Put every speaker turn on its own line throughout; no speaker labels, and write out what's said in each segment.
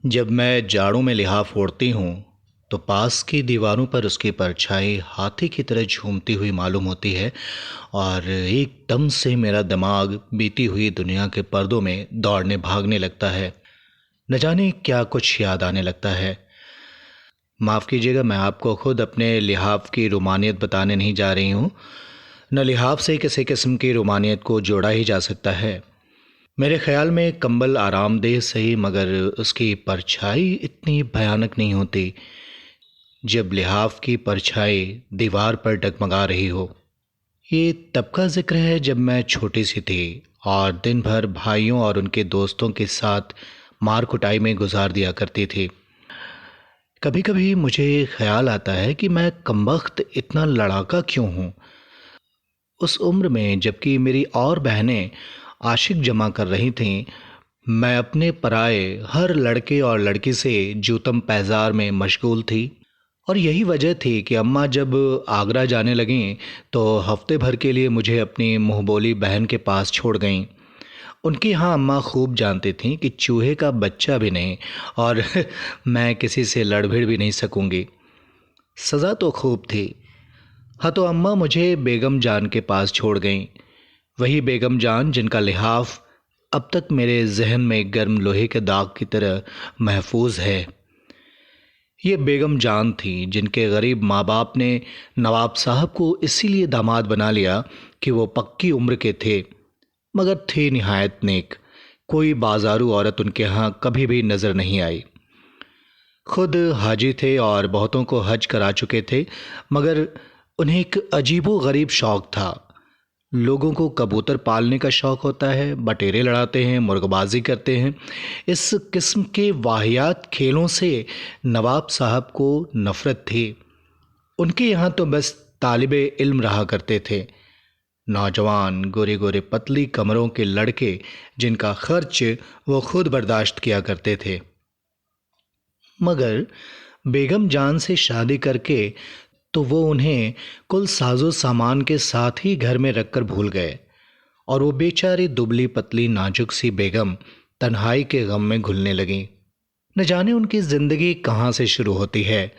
जब मैं जाड़ों में लिहाफ ओढ़ती हूँ तो पास की दीवारों पर उसकी परछाई हाथी की तरह झूमती हुई मालूम होती है और एकदम से मेरा दिमाग बीती हुई दुनिया के पर्दों में दौड़ने भागने लगता है। न जाने क्या कुछ याद आने लगता है। माफ़ कीजिएगा, मैं आपको खुद अपने लिहाफ की रोमानियत बताने नहीं जा रही हूँ। न लिहाफ से किसी किस्म की रोमानियत को जोड़ा ही जा सकता है। मेरे ख्याल में कंबल आरामदेह सही, मगर उसकी परछाई इतनी भयानक नहीं होती। जब लिहाफ की परछाई दीवार पर डगमगा रही हो। ये तब का जिक्र है जब मैं छोटी सी थी और दिन भर भाइयों और उनके दोस्तों के साथ मार कुटाई में गुजार दिया करती थी। कभी कभी मुझे ख्याल आता है कि मैं कमबख्त इतना लड़ाका क्यों हूँ। उस उम्र में जबकि मेरी और बहनें आशिक जमा कर रही थीं, मैं अपने पराए हर लड़के और लड़की से जूतम पैजार में मशगूल थी। और यही वजह थी कि अम्मा जब आगरा जाने लगीं तो हफ्ते भर के लिए मुझे अपनी मुंहबोली बहन के पास छोड़ गईं। उनकी यहाँ अम्मा खूब जानती थीं कि चूहे का बच्चा भी नहीं और मैं किसी से लड़ भिड़ भी नहीं सकूंगी। सज़ा तो खूब थी। हाँ, तो अम्मा मुझे बेगम जान के पास छोड़ गईं। वही बेगम जान जिनका लिहाफ अब तक मेरे जहन में गर्म लोहे के दाग की तरह महफूज है। ये बेगम जान थी जिनके गरीब माँ बाप ने नवाब साहब को इसीलिए दामाद बना लिया कि वो पक्की उम्र के थे, मगर थे निहायत नेक। कोई बाजारू औरत उनके यहाँ कभी भी नज़र नहीं आई। खुद हाजी थे और बहुतों को हज करा चुके थे, मगर उन्हें एक अजीबो गरीब शौक था। लोगों को कबूतर पालने का शौक होता है, बटेरे लड़ाते हैं, मुर्गबाजी करते हैं। इस किस्म के वाहियात खेलों से नवाब साहब को नफरत थी। उनके यहाँ तो बस तालिबे इल्म रहा करते थे, नौजवान गोरे गोरे पतली कमरों के लड़के जिनका खर्च वो खुद बर्दाश्त किया करते थे। मगर बेगम जान से शादी करके तो वो उन्हें कुल साजो सामान के साथ ही घर में रखकर भूल गए और वो बेचारी दुबली पतली नाजुक सी बेगम तन्हाई के गम में घुलने लगी। न जाने उनकी जिंदगी कहाँ से शुरू होती है,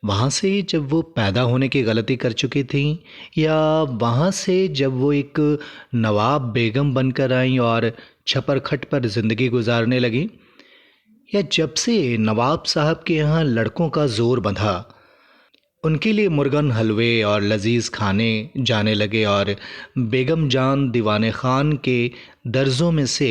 वहाँ से जब वो पैदा होने की गलती कर चुकी थी, या वहाँ से जब वो एक नवाब बेगम बनकर आई और छपर खट पर जिंदगी गुजारने लगी, या जब से नवाब साहब के यहाँ लड़कों का जोर बंधा, उनके लिए मुर्गन हलवे और लजीज खाने जाने लगे और बेगम जान दीवाने खान के दर्जों में से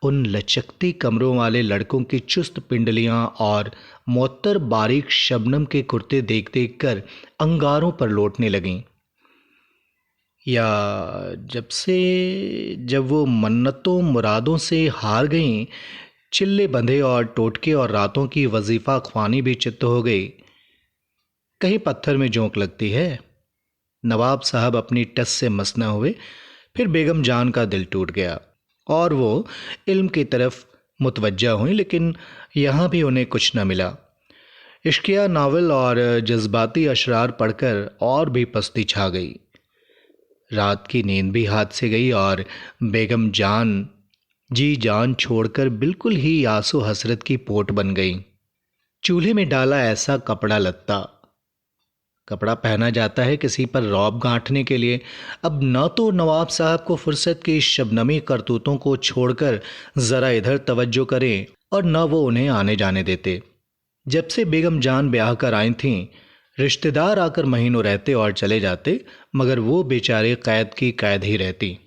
उन लचकती कमरों वाले लड़कों की चुस्त पिंडलियां और मुअत्तर बारीक शबनम के कुर्ते देख देख कर अंगारों पर लौटने लगीं। या जब वो मन्नतों मुरादों से हार गईं, चिल्ले बंधे और टोटके और रातों की वजीफा ख्वानी भी चित्त हो गई। कहीं पत्थर में जोंक लगती है। नवाब साहब अपनी टस से मस न हुए। फिर बेगम जान का दिल टूट गया और वो इल्म की तरफ मुतवज्जा हुई, लेकिन यहाँ भी उन्हें कुछ न मिला। इश्किया नावल और जज्बाती अशरार पढ़कर और भी पस्ती छा गई। रात की नींद भी हाथ से गई और बेगम जान जी जान छोड़कर बिल्कुल ही आंसू हसरत की पोट बन गई। चूल्हे में डाला ऐसा कपड़ा पहना जाता है किसी पर रौब गांठने के लिए। अब न तो नवाब साहब को फुर्सत की शबनमी करतूतों को छोड़कर जरा इधर तवज्जो करें और न वो उन्हें आने जाने देते। जब से बेगम जान ब्याह कर आई थीं, रिश्तेदार आकर महीनों रहते और चले जाते, मगर वो बेचारे कैद की कैद ही रहती।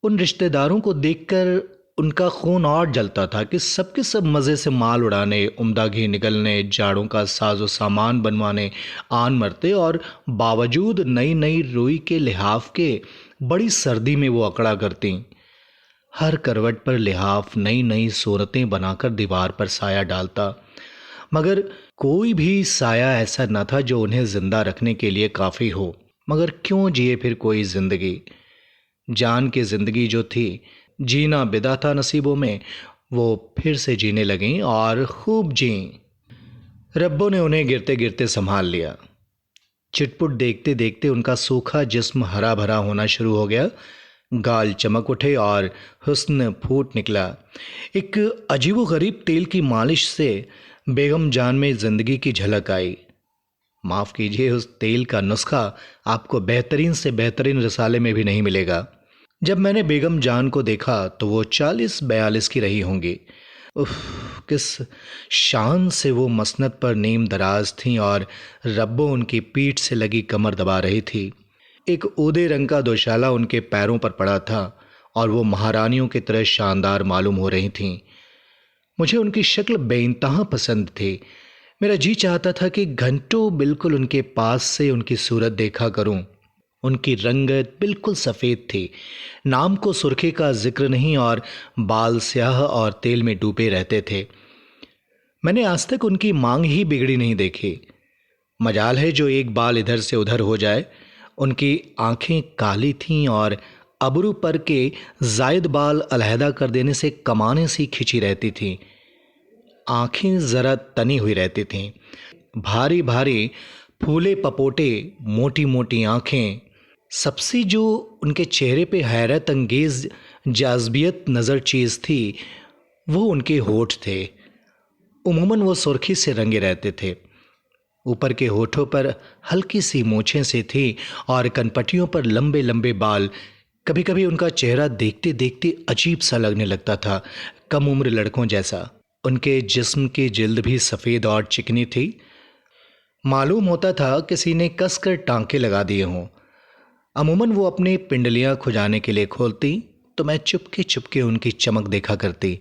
उन रिश्तेदारों को देखकर उनका खून और जलता था कि सबके सब मज़े से माल उड़ाने, उम्दा घी निकलने, जाड़ों का साजो सामान बनवाने आन मरते, और बावजूद नई नई रुई के लिहाफ के बड़ी सर्दी में वो अकड़ा करती। हर करवट पर लिहाफ नई नई सूरतें बनाकर दीवार पर साया डालता, मगर कोई भी साया ऐसा न था जो उन्हें जिंदा रखने के लिए काफ़ी हो। मगर क्यों जिए फिर कोई जिंदगी? जान की जिंदगी जो थी, जीना बिदा था नसीबों में, वो फिर से जीने लगीं और खूब जीं। रब्बों ने उन्हें गिरते गिरते संभाल लिया। चिटपुट देखते देखते उनका सूखा जिस्म हरा भरा होना शुरू हो गया। गाल चमक उठे और हुस्न फूट निकला। एक अजीबो गरीब तेल की मालिश से बेगम जान में जिंदगी की झलक आई। माफ कीजिए, उस तेल का नुस्खा आपको बेहतरीन से बेहतरीन रिसाले में भी नहीं मिलेगा। जब मैंने बेगम जान को देखा तो वो 40-42 की रही होंगी। उफ, किस शान से वो मसनद पर नीम दराज थीं और रब्बो उनकी पीठ से लगी कमर दबा रही थी। एक ऊदे रंग का दोशाला उनके पैरों पर पड़ा था और वो महारानियों की तरह शानदार मालूम हो रही थीं। मुझे उनकी शक्ल बेइंतहा पसंद थी। मेरा जी चाहता था कि घंटों बिल्कुल उनके पास से उनकी सूरत देखा करूं। उनकी रंगत बिल्कुल सफ़ेद थी, नाम को सुर्खी का जिक्र नहीं, और बाल स्याह और तेल में डूबे रहते थे। मैंने आज तक उनकी मांग ही बिगड़ी नहीं देखी। मजाल है जो एक बाल इधर से उधर हो जाए। उनकी आंखें काली थीं और अबरू पर के जायद बाल अलहदा कर देने से कमाने सी खिंची रहती थीं। आंखें जरा तनी हुई रहती थीं। भारी भारी फूले पपोटे, मोटी मोटी आंखें। सबसे जो उनके चेहरे पे हैरत अंगेज जाज़बियत नज़र चीज़ थी वो उनके होठ थे। उमूमन वो सुर्खी से रंगे रहते थे। ऊपर के होठों पर हल्की सी मूछें से थी और कनपटियों पर लंबे लंबे बाल। कभी कभी उनका चेहरा देखते देखते अजीब सा लगने लगता था, कम उम्र लड़कों जैसा। उनके जिस्म की जिल्द भी सफ़ेद और चिकनी थी। मालूम होता था किसी ने कसकर टांके लगा दिए हों। अमूमन वो अपनी पिंडलियां खुजाने के लिए खोलती तो मैं चुपके चुपके उनकी चमक देखा करती।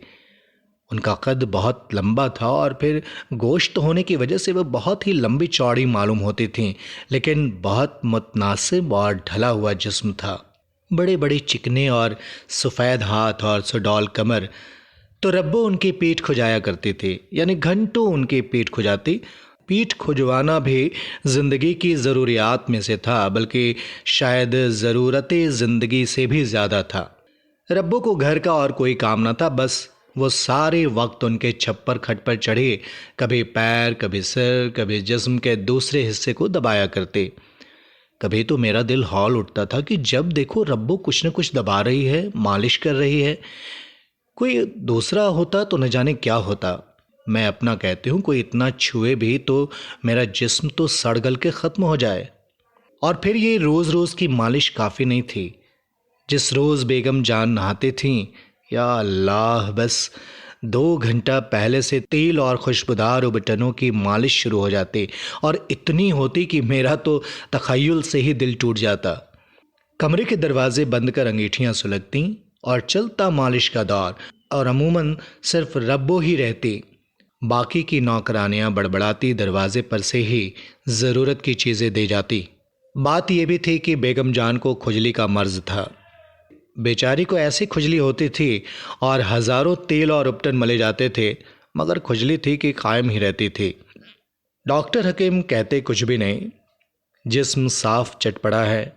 उनका कद बहुत लंबा था और फिर गोश्त होने की वजह से वह बहुत ही लंबी चौड़ी मालूम होती थीं, लेकिन बहुत मुतनासिब और ढला हुआ जिस्म था। बड़े बड़े चिकने और सफ़ेद हाथ और सुडौल कमर। तो रब्बो उनकी पीठ खुजाया करती थी, यानी घंटों उनकी पीठ खुजाती। पीठ खुजवाना भी ज़िंदगी की ज़रूरियात में से था, बल्कि शायद ज़रूरत ज़िंदगी से भी ज़्यादा था। रब्बो को घर का और कोई काम न था, बस वो सारे वक्त उनके छप्पर खट पर चढ़े कभी पैर, कभी सिर, कभी जिस्म के दूसरे हिस्से को दबाया करते। कभी तो मेरा दिल हौल उठता था कि जब देखो रब्बो कुछ न कुछ दबा रही है, मालिश कर रही है। कोई दूसरा होता तो न जाने क्या होता। मैं अपना कहती हूँ, कोई इतना छुए भी तो मेरा जिस्म तो सड़ गल के ख़त्म हो जाए। और फिर ये रोज़ रोज़ की मालिश काफ़ी नहीं थी। जिस रोज़ बेगम जान नहाते थीं, या अल्लाह, बस 2 घंटा पहले से तेल और खुशबूदार उबटनों की मालिश शुरू हो जाती, और इतनी होती कि मेरा तो तख़य्युल से ही दिल टूट जाता। कमरे के दरवाजे बंद कर अंगीठियाँ सुलगतीं और चलता मालिश का दौर, और अमूमन सिर्फ रब्बो ही रहती। बाकी की नौकरानियाँ बड़बड़ाती दरवाजे पर से ही ज़रूरत की चीज़ें दे जाती। बात यह भी थी कि बेगम जान को खुजली का मर्ज था। बेचारी को ऐसी खुजली होती थी और हज़ारों तेल और उपटन मले जाते थे, मगर खुजली थी कि कायम ही रहती थी। डॉक्टर हकीम कहते कुछ भी नहीं, जिस्म साफ चटपड़ा है।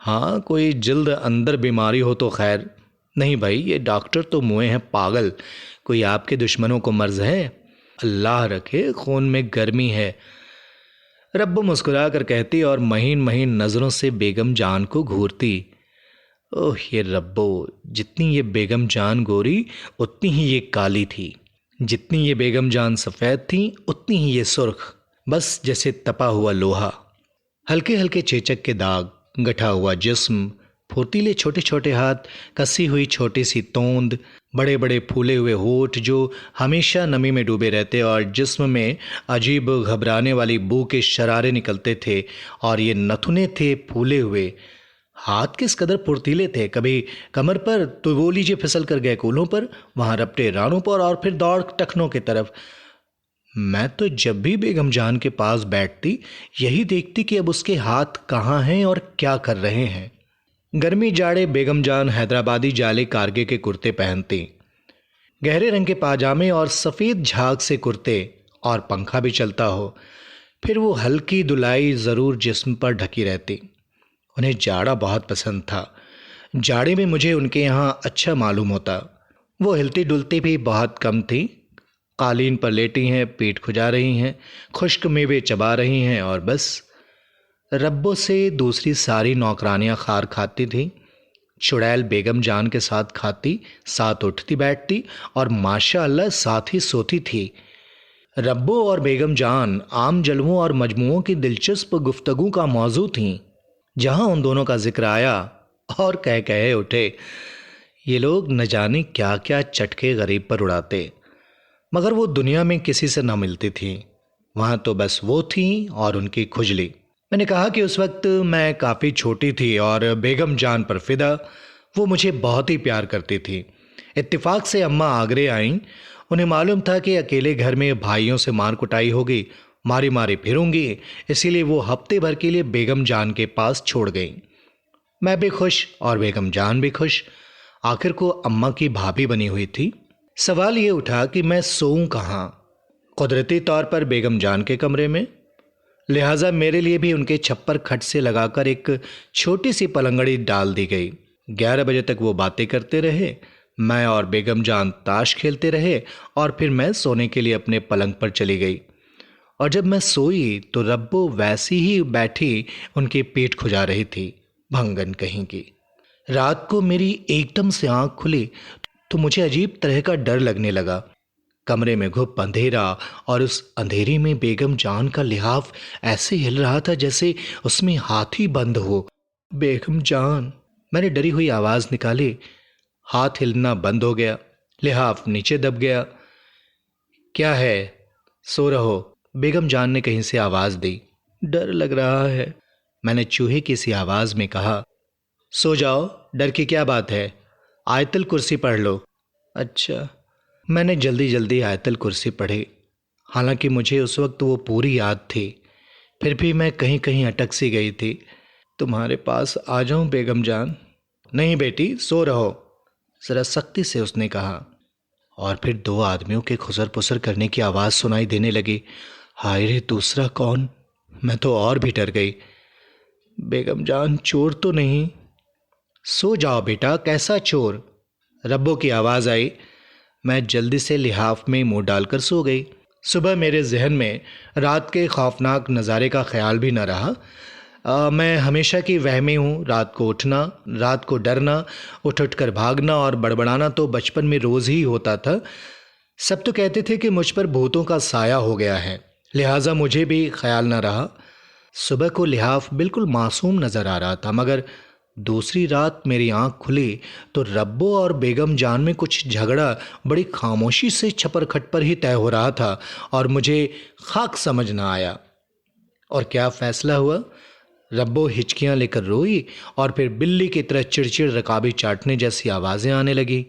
हाँ, कोई जल्द अंदर बीमारी हो तो खैर। नहीं भाई, ये डॉक्टर तो मुए हैं पागल। कोई आपके दुश्मनों को मर्ज है? अल्लाह रखे, खून में गर्मी है। रब्बो मुस्कुरा कर कहती और महीन महीन नज़रों से बेगम जान को घूरती। ओह ये रब्बो, जितनी ये बेगम जान गोरी उतनी ही ये काली थी। जितनी ये बेगम जान सफ़ेद थी उतनी ही ये सुर्ख, बस जैसे तपा हुआ लोहा। हल्के हल्के चेचक के दाग, गठा हुआ जिस्म, फुर्तीले छोटे छोटे हाथ, कसी हुई छोटी सी तोंद, बड़े बड़े फूले हुए होठ जो हमेशा नमी में डूबे रहते और जिस्म में अजीब घबराने वाली बू के शरारे निकलते थे। और ये नथुने थे फूले हुए। हाथ किस कदर फुर्तीले थे, कभी कमर पर तो वो लीजिए फिसल कर गए कूलों पर, वहाँ रपटे रानों पर और फिर दौड़ टखनों की तरफ। मैं तो जब भी बेगम जान के पास बैठती यही देखती कि अब उसके हाथ कहाँ हैं और क्या कर रहे हैं। गर्मी जाड़े बेगम जान हैदराबादी जाले कारगे के कुर्ते पहनती, गहरे रंग के पाजामे और सफ़ेद झाग से कुर्ते, और पंखा भी चलता हो फिर वो हल्की धुलाई ज़रूर जिस्म पर ढकी रहती। उन्हें जाड़ा बहुत पसंद था। जाड़े में मुझे उनके यहाँ अच्छा मालूम होता। वो हिलती डुलती भी बहुत कम थी। कालीन पर लेटी हैं, पीठ खुजा रही हैं, खुश्क मेवे चबा रही हैं, और बस। रब्बो से दूसरी सारी नौकरानियाँ खार खाती थीं। चुड़ैल बेगम जान के साथ खाती, साथ उठती बैठती और माशाअल्लाह साथ ही सोती थी। रब्बो और बेगम जान आम जलवों और मजमुओं की दिलचस्प गुफ्तगू का मौजू थीं। जहां उन दोनों का जिक्र आया और कह कहे उठे, ये लोग न जाने क्या क्या चटके गरीब पर उड़ाते, मगर वो दुनिया में किसी से न मिलती थी। वहां तो बस वो थी और उनकी खुजली। मैंने कहा कि उस वक्त मैं काफ़ी छोटी थी और बेगम जान पर फिदा। वो मुझे बहुत ही प्यार करती थी। इत्तेफाक से अम्मा आगरे आईं। उन्हें मालूम था कि अकेले घर में भाइयों से मार कुटाई होगी, मारी मारी फिरूंगी, इसीलिए वो हफ्ते भर के लिए बेगम जान के पास छोड़ गई। मैं भी खुश और बेगम जान भी खुश। आखिर को अम्मा की भाभी बनी हुई थी। सवाल ये उठा कि मैं सोऊं कहाँ। कुदरती तौर पर बेगम जान के कमरे में, लिहाजा मेरे लिए भी उनके छप्पर खट से लगाकर एक छोटी सी पलंगड़ी डाल दी गई। 11 बजे तक वो बातें करते रहे। मैं और बेगम जान ताश खेलते रहे और फिर मैं सोने के लिए अपने पलंग पर चली गई। और जब मैं सोई तो रब्बो वैसी ही बैठी उनकी पीठ खुजा रही थी, भंगन कहीं की। रात को मेरी एकदम से आंख खुली तो मुझे अजीब तरह का डर लगने लगा। कमरे में घुप अंधेरा और उस अंधेरे में बेगम जान का लिहाफ ऐसे हिल रहा था जैसे उसमें हाथी बंद हो। बेगम जान, मैंने डरी हुई आवाज निकाली। हाथ हिलना बंद हो गया, लिहाफ नीचे दब गया। क्या है, सो रहो? बेगम जान ने कहीं से आवाज दी। डर लग रहा है, मैंने चूहे की सी आवाज में कहा। सो जाओ, डर की क्या बात है, आयतल कुर्सी पढ़ लो। अच्छा। मैंने जल्दी जल्दी आयतल कुर्सी पढ़ी। हालांकि मुझे उस वक्त वो पूरी याद थी, फिर भी मैं कहीं कहीं अटक सी गई थी। तुम्हारे पास आ जाऊं बेगम जान? नहीं बेटी, सो रहो, जरा सख्ती से उसने कहा। और फिर 2 आदमियों के खुसर पुसर करने की आवाज़ सुनाई देने लगी। हाय रे, दूसरा कौन? मैं तो और भी डर गई। बेगम जान, चोर तो नहीं? सो जाओ बेटा, कैसा चोर? रब्बो की आवाज़ आई। मैं जल्दी से लिहाफ में मुंह डालकर सो गई। सुबह मेरे जहन में रात के खौफनाक नज़ारे का ख्याल भी न रहा। मैं हमेशा की वहमी हूँ। रात को उठना, रात को डरना, उठ उठ कर भागना और बड़बड़ाना तो बचपन में रोज़ ही होता था। सब तो कहते थे कि मुझ पर भूतों का साया हो गया है, लिहाजा मुझे भी ख्याल न रहा। सुबह को लिहाफ बिल्कुल मासूम नज़र आ रहा था, मगर दूसरी रात मेरी आंख खुली तो रब्बो और बेगम जान में कुछ झगड़ा बड़ी खामोशी से छपर खट पर ही तय हो रहा था और मुझे खाक समझ न आया। और क्या फैसला हुआ? रब्बो हिचकियां लेकर रोई और फिर बिल्ली की तरह चिड़चिड़ रकाबी चाटने जैसी आवाज़ें आने लगी।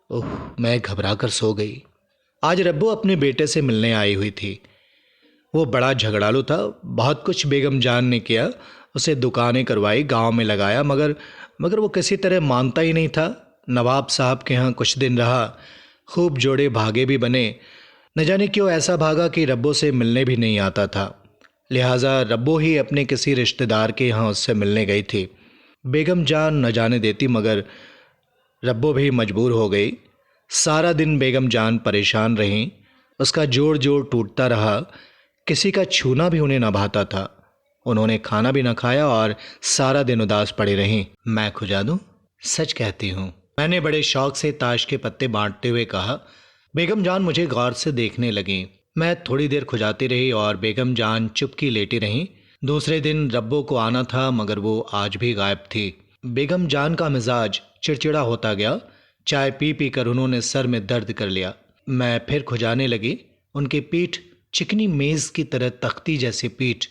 ओह, मैं घबरा कर सो गई। आज रब्बो अपने बेटे से मिलने आई हुई थी। वो बड़ा झगड़ालू था। बहुत कुछ बेगम जान ने किया, उसे दुकानें करवाई, गांव में लगाया, मगर वो किसी तरह मानता ही नहीं था। नवाब साहब के यहाँ कुछ दिन रहा, खूब जोड़े भागे भी बने। न जाने क्यों ऐसा भागा कि रब्बो से मिलने भी नहीं आता था। लिहाजा रब्बो ही अपने किसी रिश्तेदार के यहाँ उससे मिलने गई थी। बेगम जान न जाने देती, मगर रब्बो भी मजबूर हो गई। सारा दिन बेगम जान परेशान रहीं। उसका जोड़ जोड़ टूटता रहा। किसी का छूना भी उन्हें न भाता था। उन्होंने खाना भी न खाया और सारा दिन उदास पड़ी रहीं। मैं खुजा दूं? सच कहती हूँ, मैंने बड़े शौक से ताश के पत्ते बांटते हुए कहा। बेगम जान मुझे गौर से देखने लगी। मैं थोड़ी देर खुजाती रही और बेगम जान चुपकी लेटी रहीं। दूसरे दिन रब्बो को आना था, मगर वो आज भी गायब थी। बेगम जान का मिजाज चिड़चिड़ा होता गया। चाय पी पी कर उन्होंने सर में दर्द कर लिया। मैं फिर खुजाने लगी। उनकी पीठ चिकनी मेज की तरह तख्ती जैसी पीठ।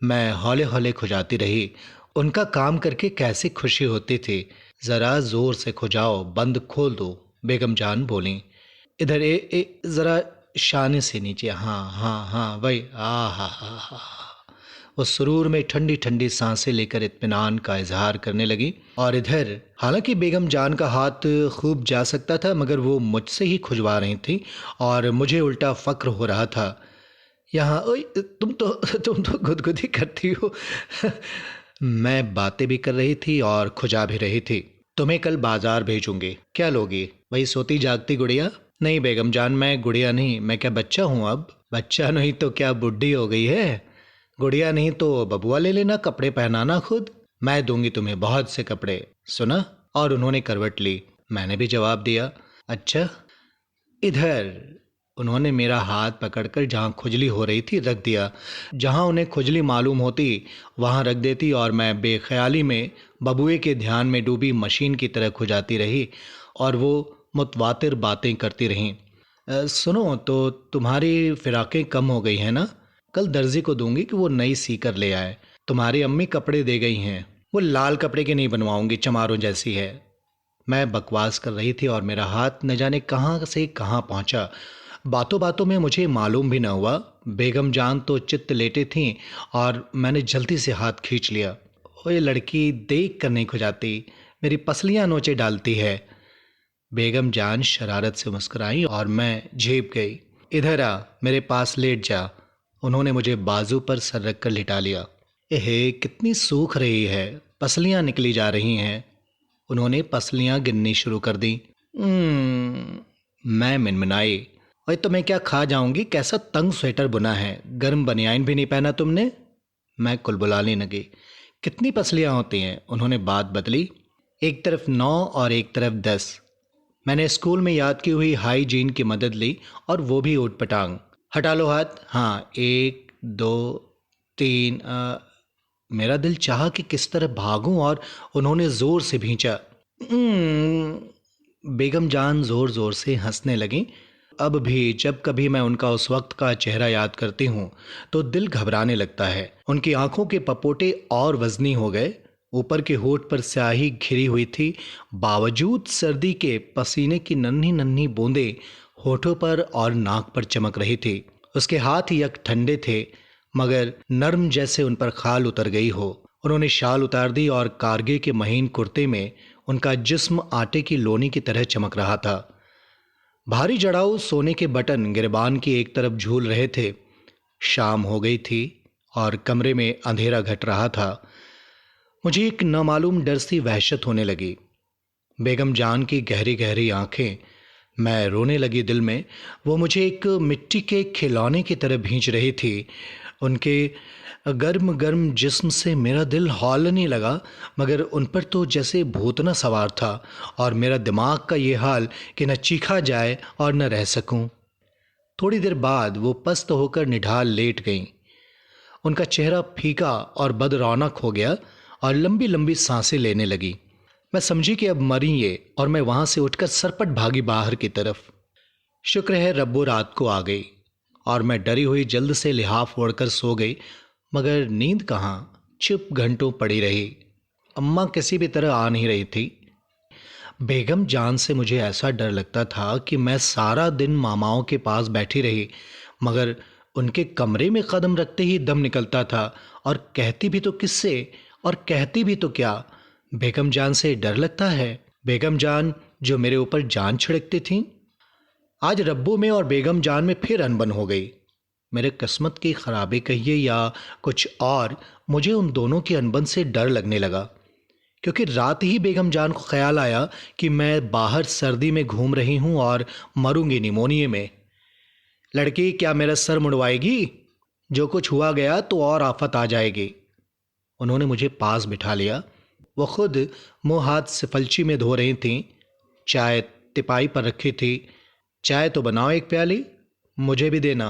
मैं हौले हौले खुजाती रही। उनका काम करके कैसी खुशी होती थी। जरा जोर से खुजाओ, बंद खोल दो, बेगम जान बोली। इधर जरा शाने से नीचे। हाँ हाँ हाँ, वही। आ हा हा हा। वो सुरूर में ठंडी ठंडी सांसें लेकर इत्मीनान का इजहार करने लगी। और इधर, हालांकि बेगम जान का हाथ खूब जा सकता था, मगर वो मुझसे ही खुजवा रही थी और मुझे उल्टा फक्र हो रहा था। यहाँ ओए, तुम तो गुदगुदी करती हो। मैं बातें भी कर रही थी और खुजा भी रही थी। तुम्हें कल बाजार भेजूंगी, क्या लोगी? वही सोती जागती गुड़िया? नहीं बेगम जान, मैं गुड़िया नहीं, मैं क्या बच्चा हूँ अब? बच्चा नहीं तो क्या बुढ़ी हो गई है? गुड़िया नहीं तो बबुआ ले लेना, कपड़े पहनाना खुद। मैं दूंगी तुम्हें बहुत से कपड़े, सुना? और उन्होंने करवट ली। मैंने भी जवाब दिया, अच्छा। इधर उन्होंने मेरा हाथ पकड़कर जहाँ खुजली हो रही थी रख दिया। जहाँ उन्हें खुजली मालूम होती वहाँ रख देती और मैं बेख्याली में बबुए के ध्यान में डूबी मशीन की तरह खुजाती रही और वो मुतवातिर बातें करती रहीं। सुनो, तो तुम्हारी फिराकें कम हो गई हैं ना? कल दर्जी को दूंगी कि वो नई सी कर ले आए। तुम्हारी अम्मी कपड़े दे गई हैं, वो लाल कपड़े की नहीं बनवाऊंगी, चमारों जैसी है। मैं बकवास कर रही थी और मेरा हाथ न जाने कहाँ से कहाँ पहुंचा। बातों बातों में मुझे मालूम भी न हुआ बेगम जान तो चित्त लेटे थीं और मैंने जल्दी से हाथ खींच लिया। ओए लड़की, देख कर नहीं खुजाती, मेरी पसलियां नोचे डालती है। बेगम जान शरारत से मुस्कुराई और मैं झेप गई। इधर आ, मेरे पास लेट जा। उन्होंने मुझे बाजू पर सर रखकर लिटा लिया। एहे, कितनी सूख रही है, पसलियां निकली जा रही हैं। उन्होंने पसलियां गिननी शुरू कर दी। मैं मिनमिनाई। ओए, तो मैं क्या खा जाऊंगी? कैसा तंग स्वेटर बुना है, गर्म बनियान भी नहीं पहना तुमने। मैं कुलबुलाने लगी। कितनी पसलियां होती हैं? उन्होंने बात बदली। एक तरफ 9 और एक तरफ 10। मैंने स्कूल में याद की हुई हाइजीन की मदद ली और वो भी ऊटपटांग। हटा लो हाथ। हाँ, 1 2 3। मेरा दिल चाहा कि किस तरह भागूं और उन्होंने जोर से भींचा। बेगम जान जोर जोर से हंसने लगी। अब भी जब कभी मैं उनका उस वक्त का चेहरा याद करती हूँ तो दिल घबराने लगता है। उनकी आंखों के पपोटे और वजनी हो गए। ऊपर के होठ पर स्याही घिरी हुई थी, बावजूद सर्दी के पसीने की नन्ही नन्ही बूंदें होठों पर और नाक पर चमक रही थी। उसके हाथ यक ठंडे थे मगर नर्म, जैसे उन पर खाल उतर गई हो। उन्होंने शाल उतार दी और कारगे के महीन कुर्ते में उनका जिस्म आटे की लोनी की तरह चमक रहा था। भारी जड़ाऊ सोने के बटन गिरबान की एक तरफ झूल रहे थे। शाम हो गई थी और कमरे में अंधेरा घट रहा था। मुझे एक नामालूम डर सी वहशत होने लगी। बेगम जान की गहरी गहरी आंखें, मैं रोने लगी दिल में। वो मुझे एक मिट्टी के खिलौने की तरह भींच रही थी। उनके गर्म गर्म जिस्म से मेरा दिल हौलने लगा, मगर उन पर तो जैसे भूतना सवार था और मेरा दिमाग का ये हाल कि न चीखा जाए और न रह सकूं। थोड़ी देर बाद वो पस्त होकर निढाल लेट गईं। उनका चेहरा फीका और बदरौनक हो गया और लंबी लंबी सांसें लेने लगी। मैं समझी कि अब मरी ये और मैं वहां से उठकर सरपट भागी बाहर की तरफ। शुक्र है रब्बो रात को आ गई और मैं डरी हुई जल्द से लिहाफ ओढ़कर सो गई, मगर नींद कहाँ, चुप घंटों पड़ी रही। अम्मा किसी भी तरह आ नहीं रही थी। बेगम जान से मुझे ऐसा डर लगता था कि मैं सारा दिन मामाओं के पास बैठी रही, मगर उनके कमरे में कदम रखते ही दम निकलता था। और कहती भी तो किससे और कहती भी तो क्या? बेगम जान से डर लगता है। बेगम जान जो मेरे ऊपर जान छिड़कती थीं, आज रब्बू में और बेगम जान में फिर अनबन हो गई। मेरे किस्मत की खराबी कहिए या कुछ और, मुझे उन दोनों की अनबन से डर लगने लगा, क्योंकि रात ही बेगम जान को ख्याल आया कि मैं बाहर सर्दी में घूम रही हूं और मरूंगी निमोनिया में। लड़की, क्या मेरा सर मुड़वाएगी? जो कुछ हुआ गया तो और आफत आ जाएगी। उन्होंने मुझे पास बिठा लिया। वो खुद मुंह हाथ सिफलची में धो रही थीं। चाय तिपाई पर रखी थी। चाय तो बनाओ एक प्याली, मुझे भी देना।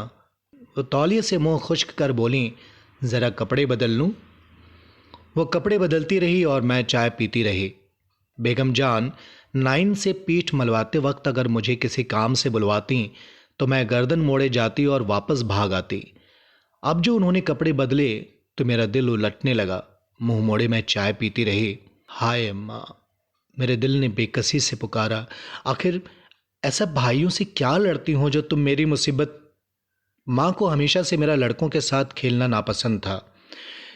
वो तौलिए से मुंह खुश्क कर बोली, जरा कपड़े बदल लूं। वो कपड़े बदलती रही और मैं चाय पीती रही। बेगम जान नाइन से पीठ मलवाते वक्त अगर मुझे किसी काम से बुलवाती तो मैं गर्दन मोड़े जाती और वापस भाग आती। अब जो उन्होंने कपड़े बदले तो मेरा दिल उलटने लगा। मुंह मोड़े मैं चाय पीती रही। हाय अम्मा, मेरे दिल ने बेकसी से पुकारा। आखिर ऐसा भाइयों से क्या लड़ती हो जो तुम मेरी मुसीबत? माँ को हमेशा से मेरा लड़कों के साथ खेलना नापसंद था।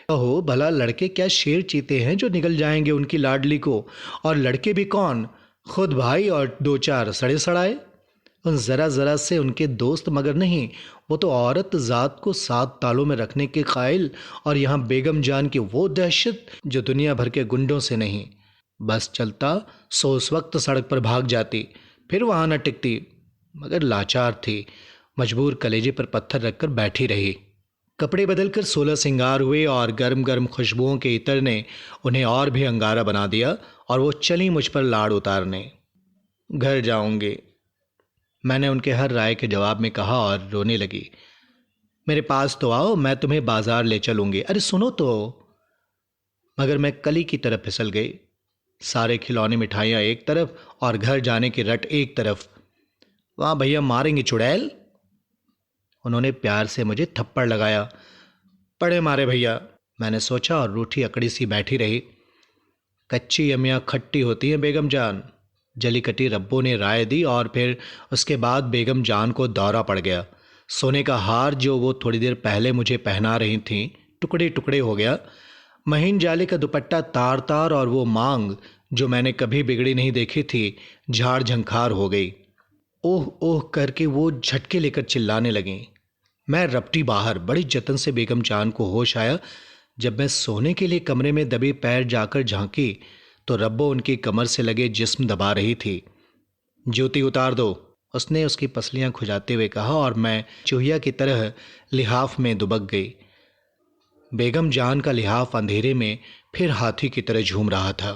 कहो भला, लड़के क्या शेर चीते हैं जो निगल जाएंगे उनकी लाडली को? और लड़के भी कौन, खुद भाई और 2-4 सड़े सड़ाए। उन जरा जरा से उनके दोस्त मगर नहीं, वो तो औरत जात को 7 तालों में रखने के कायल। और यहाँ बेगम जान की वो दहशत जो दुनिया भर के गुंडों से नहीं। बस चलता सो उस वक्त सड़क पर भाग जाती, फिर वहां न टिकती, मगर लाचार थी, मजबूर कलेजे पर पत्थर रखकर बैठी रही। कपड़े बदलकर 16 सिंगार हुए और गर्म गर्म खुशबुओं के इत्र ने उन्हें और भी अंगारा बना दिया और वो चली मुझ पर लाड़ उतारने। घर जाऊंगी, मैंने उनके हर राय के जवाब में कहा और रोने लगी। मेरे पास तो आओ, मैं तुम्हें बाजार ले चलूंगी। अरे सुनो तो। मगर मैं कली की तरफ फिसल गई। सारे खिलौने मिठाइयाँ एक तरफ और घर जाने की रट एक तरफ। वहाँ भैया मारेंगे चुड़ैल। उन्होंने प्यार से मुझे थप्पड़ लगाया। पड़े मारे भैया, मैंने सोचा और रूठी अकड़ी सी बैठी रही। कच्ची अमियाँ खट्टी होती हैं बेगम जान, जली कटी रब्बो ने राय दी। और फिर उसके बाद बेगम जान को दौरा पड़ गया। सोने का हार जो वो थोड़ी देर पहले मुझे पहना रही थीं टुकड़े टुकड़े हो गया। महीन जाले का दुपट्टा तार तार और वो मांग जो मैंने कभी बिगड़ी नहीं देखी थी झाड़ झंखार हो गई। ओह ओह करके वो झटके लेकर चिल्लाने लगीं। मैं रपटी बाहर। बड़ी जतन से बेगम जान को होश आया। जब मैं सोने के लिए कमरे में दबे पैर जाकर झांकी तो रब्बो उनकी कमर से लगे जिस्म दबा रही थी। जूती उतार दो, उसने उसकी पसलियां खुजाते हुए कहा और मैं चूहिया की तरह लिहाफ में दुबक गई। बेगम जान का लिहाफ अंधेरे में फिर हाथी की तरह झूम रहा था।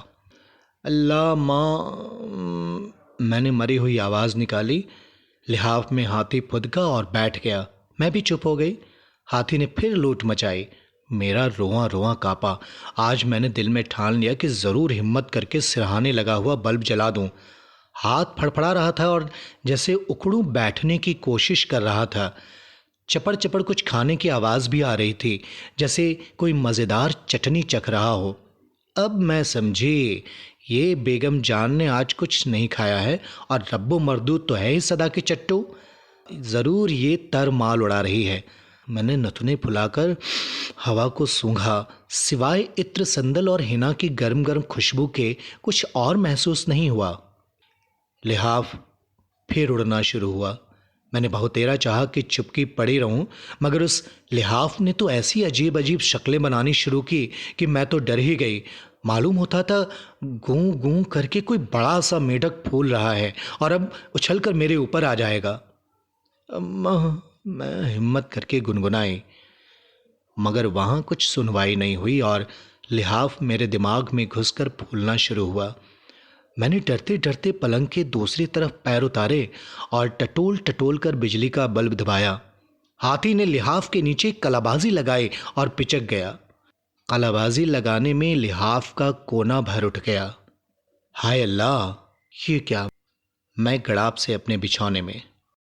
अल्लाह माँ, मैंने मरी हुई आवाज़ निकाली। लिहाफ में हाथी फुदका और बैठ गया। मैं भी चुप हो गई। हाथी ने फिर लूट मचाई। मेरा रोआं रोआं कांपा। आज मैंने दिल में ठान लिया कि ज़रूर हिम्मत करके सिरहाने लगा हुआ बल्ब जला दूं। हाथ फड़फड़ा रहा था और जैसे उकड़ूं बैठने की कोशिश कर रहा था। चपड़ चपड़ कुछ खाने की आवाज़ भी आ रही थी, जैसे कोई मज़ेदार चटनी चख रहा हो। अब मैं समझी, ये बेगम जान ने आज कुछ नहीं खाया है और रब्बो मरदूद तो है ही सदा के चट्टू। ज़रूर ये तर माल उड़ा रही है। मैंने नथुने फुलाकर हवा को सूंघा। सिवाय इत्र संदल और हिना की गर्म गर्म खुशबू के कुछ और महसूस नहीं हुआ। लिहाफ फिर उड़ना शुरू हुआ। मैंने बहुतेरा चाहा कि चुपकी पड़ी रहूं, मगर उस लिहाफ ने तो ऐसी अजीब अजीब शक्लें बनानी शुरू की कि मैं तो डर ही गई। मालूम होता था गूं गूं करके कोई बड़ा सा मेढक फूल रहा है और अब उछलकर मेरे ऊपर आ जाएगा। अम्मा, मैं हिम्मत करके गुनगुनाई, मगर वहां कुछ सुनवाई नहीं हुई और लिहाफ मेरे दिमाग में घुसकर फूलना शुरू हुआ। मैंने डरते डरते पलंग के दूसरी तरफ पैर उतारे और टटोल टटोल कर बिजली का बल्ब दबाया। हाथी ने लिहाफ के नीचे कलाबाजी लगाई और पिचक गया। कलाबाजी लगाने में लिहाफ का कोना भर उठ गया। हाय अल्लाह, ये क्या! मैं गड़ाप से अपने बिछौने में